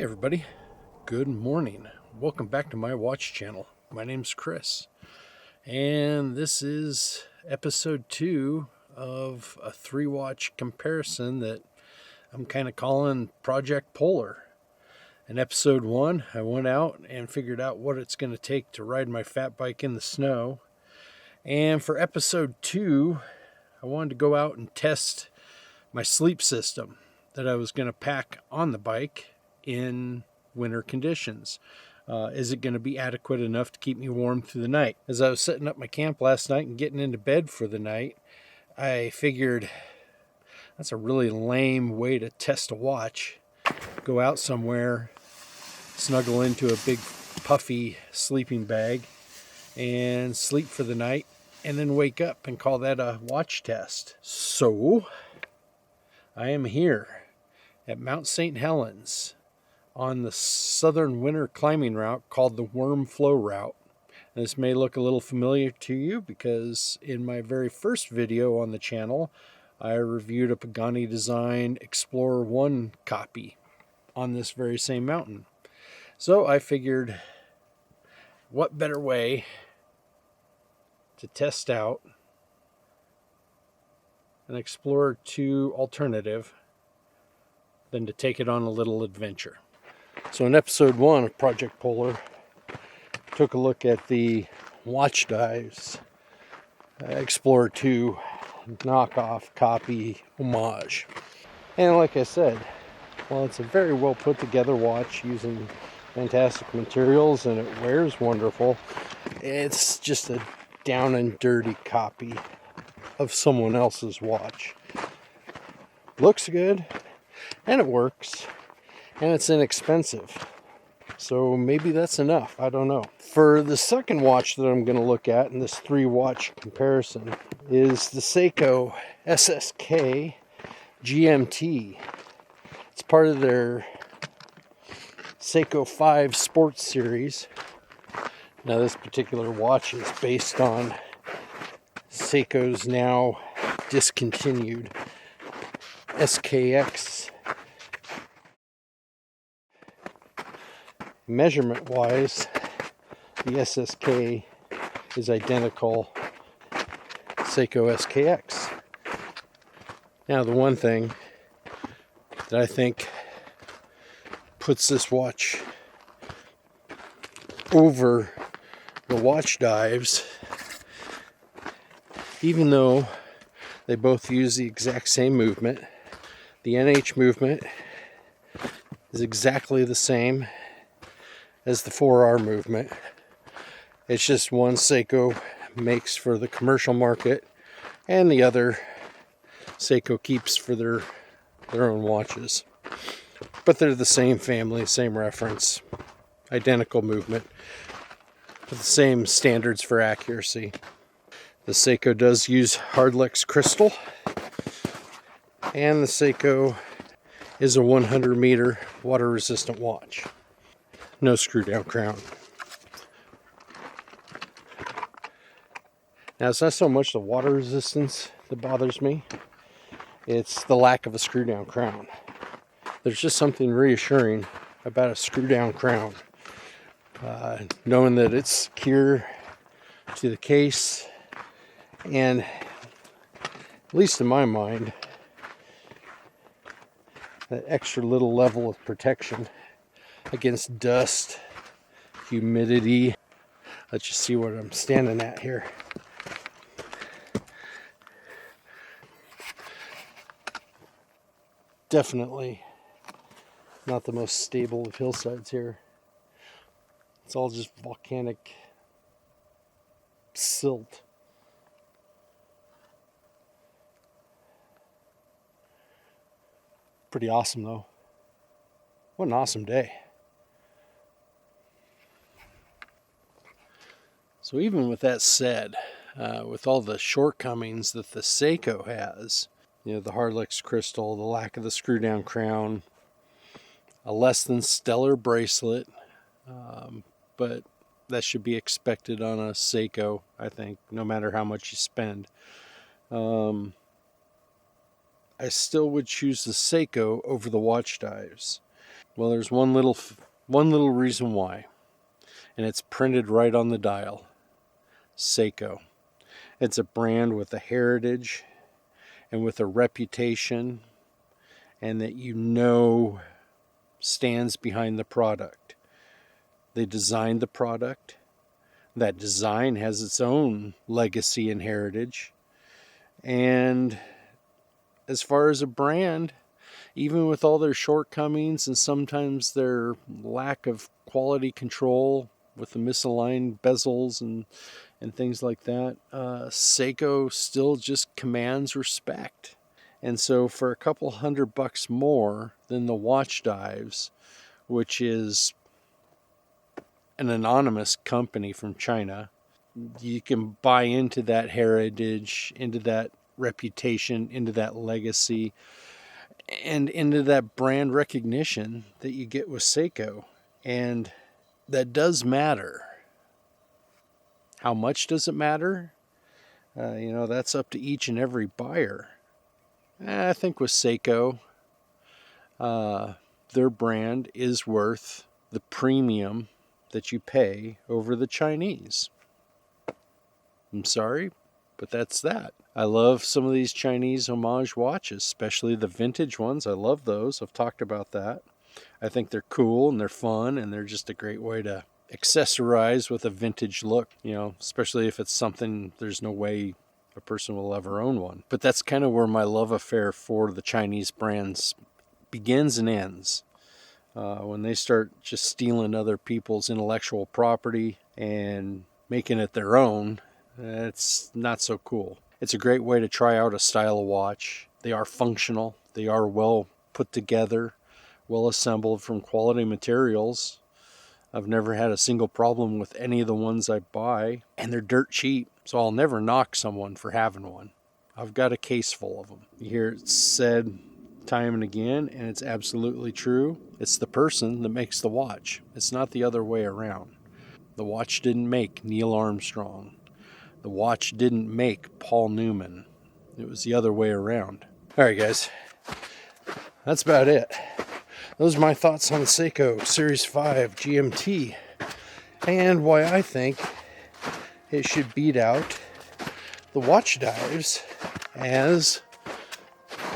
Hey everybody, good morning. Welcome back to my watch channel. My name's Chris, and this is episode 2 of a 3-watch comparison that I'm kind of calling Project Polar. In episode 1, I went out and figured out what it's going to take to ride my fat bike in the snow. And for episode 2, I wanted to go out and test my sleep system that I was going to pack on the bike in winter conditions. Is it going to be adequate enough to keep me warm through the night? As I was setting up my camp last night and getting into bed for the night, I figured that's a really lame way to test a watch. Go out somewhere, snuggle into a big puffy sleeping bag and sleep for the night, and then wake up and call that a watch test. So I am here at Mount Saint Helens on the southern winter climbing route called the Worm Flow Route. And this may look a little familiar to you because in my very first video on the channel, I reviewed a Pagani designed Explorer I copy on this very same mountain. So I figured, what better way to test out an Explorer II alternative than to take it on a little adventure. So in episode 1 of Project Polar, took a look at the WatchDives Explorer II knockoff copy homage. And like I said, while it's a very well put together watch using fantastic materials and it wears wonderful, it's just a down and dirty copy of someone else's watch. Looks good and it works. And it's inexpensive. So maybe that's enough. I don't know. For the second watch that I'm going to look at in this 3-watch comparison is the Seiko SSK GMT. It's part of their Seiko 5 Sports Series. Now this particular watch is based on Seiko's now discontinued SKX. Measurement wise, the SSK is identical Seiko SKX. Now the one thing that I think puts this watch over the WatchDives, even though they both use the exact same movement, the NH movement is exactly the same as the 4R movement. It's just one Seiko makes for the commercial market and the other Seiko keeps for their own watches. But they're the same family, same reference, identical movement, with the same standards for accuracy. The Seiko does use Hardlex crystal, and the Seiko is a 100 meter water resistant watch. No screw down crown. Now it's not so much the water resistance that bothers me, it's the lack of a screw down crown. There's just something reassuring about a screw down crown. Knowing that it's secure to the case, and at least in my mind, that extra little level of protection against dust, humidity. Let's just see what I'm standing at here. Definitely not the most stable of hillsides here. It's all just volcanic silt. Pretty awesome though. What an awesome day. So even with that said, with all the shortcomings that the Seiko has, you know, the Hardlex crystal, the lack of the screw down crown, a less than stellar bracelet, but that should be expected on a Seiko, I think, no matter how much you spend. I still would choose the Seiko over the WatchDives. Well, there's one little reason why, and it's printed right on the dial. Seiko. It's a brand with a heritage and with a reputation, and that stands behind the product. They designed the product. That design has its own legacy and heritage. And as far as a brand, even with all their shortcomings and sometimes their lack of quality control with the misaligned bezels and things like that, Seiko still just commands respect. And so for a couple $100 more than the WatchDives, which is an anonymous company from China, you can buy into that heritage, into that reputation, into that legacy, and into that brand recognition that you get with Seiko. And that does matter. How much does it matter? That's up to each and every buyer. I think with Seiko, their brand is worth the premium that you pay over the Chinese. I'm sorry, but that's that. I love some of these Chinese homage watches, especially the vintage ones. I love those. I've talked about that. I think they're cool and they're fun and they're just a great way to accessorize with a vintage look, especially if it's something there's no way a person will ever own one. But that's kind of where my love affair for the Chinese brands begins and ends. When they start just stealing other people's intellectual property and making it their own, it's not so cool. It's a great way to try out a style of watch. They are functional. They are well put together, well assembled from quality materials. I've never had a single problem with any of the ones I buy, and they're dirt cheap, so I'll never knock someone for having one. I've got a case full of them. You hear it said time and again, and it's absolutely true. It's the person that makes the watch. It's not the other way around. The watch didn't make Neil Armstrong. The watch didn't make Paul Newman. It was the other way around. All right, guys. That's about it. Those are my thoughts on the Seiko Series 5 GMT and why I think it should beat out the WatchDives as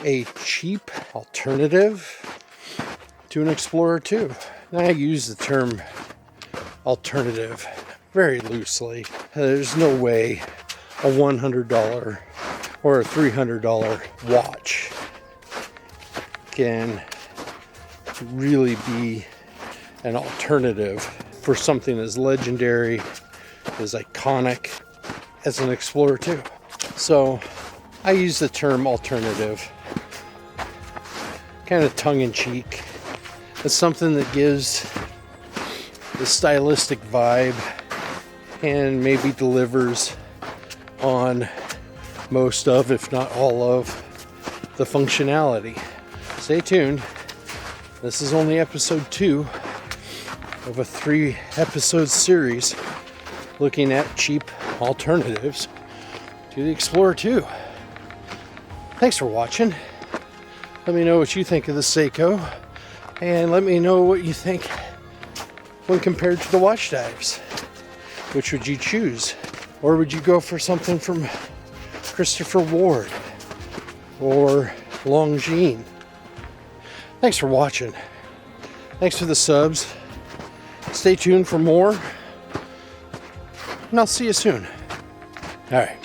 a cheap alternative to an Explorer II. And I use the term alternative very loosely. There's no way a $100 or a $300 watch can really be an alternative for something as legendary, as iconic as an Explorer II. So I use the term alternative kind of tongue-in-cheek. It's something that gives the stylistic vibe and maybe delivers on most of, if not all of, the functionality. Stay tuned. This is only episode 2 of a 3-episode series looking at cheap alternatives to the Explorer II. Thanks for watching. Let me know what you think of the Seiko, and let me know what you think when compared to the WatchDives. Which would you choose? Or would you go for something from Christopher Ward or Longines? Thanks for watching. Thanks for the subs. Stay tuned for more. And I'll see you soon. All right.